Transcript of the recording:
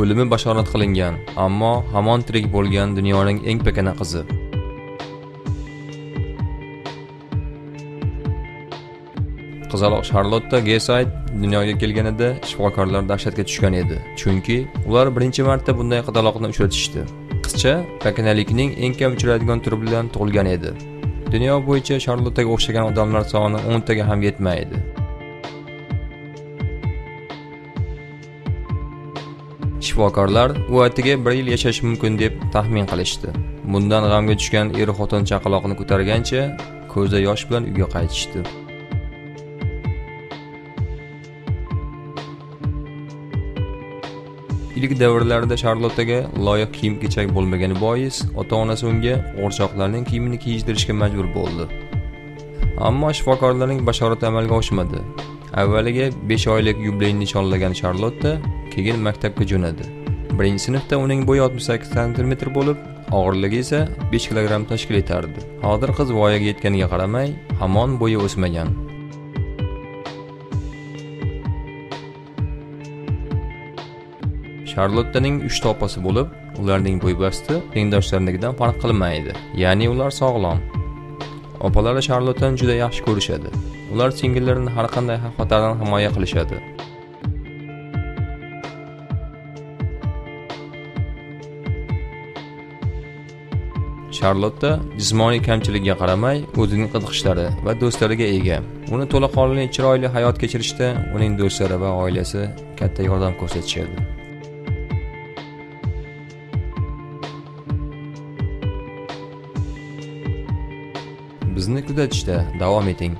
O'limi bashorat qilingan, ammo hamon tirik bo'lgan dunyoning eng pakana qizi. Qizaloq Charlotte Gayside dunyoga kelganida shifokorlar dahshatga tushgan edi, chunki ular birinchi marta bunday qizaloqni uchratishdi. Qizcha pakanalikning eng kam uchraydigan turi bilan tug'ilgan edi. Dunyo bo'yicha Charlotte'ga o'xshagan odamlar soni 10 taga ham yetmaydi. Shifokorlar u atiga 1 yil yashash mumkin deb taxmin qilishdi. Bundan g'amga tushgan er-xotin chaqaloqni ko'targancha ko'zda yosh bilan uyga qaytishdi. İlk davrlarda Charlotte'ga loyiq kiyim-kechak bo'lmagani bois, ota-onasi unga o'g'irchoqlarning kiyimini kiyishtirishga majbur bo'ldi. Ammo shifokorlarning bashorati amalga oshmadi. Avvaliga 5 oylik yubileyni nishonlagan Charlotte keyin maktabga jo'nadi. Birinchi sinfda uning bo'yi 68 sm bo'lib, og'irligi esa 5 kg tashkil etardi. Hozir qiz voyaga yetganiga qaramay, hamon bo'yi o'smagan. Charlotte'ning 3 ta opasi bo'lib, ularning bo'y basti tengdoshlaridan farq qilmaydi. Ya'ni ular sog'lom. Opalari Charlotte'ni juda yaxshi ko'rishadi. Ular singillarini har qanday xavf-xatardan himoya qilishadi. Charlotte jismoniy kamchiligiga qaramay, o'zining qiziqishlari va do'stlariga ega. Uni to'laqonli chiroyli hayot kechirishda uning do'stlari va oilasi katta yordam ko'rsatishadi. Bizni kuzatishda davom eting.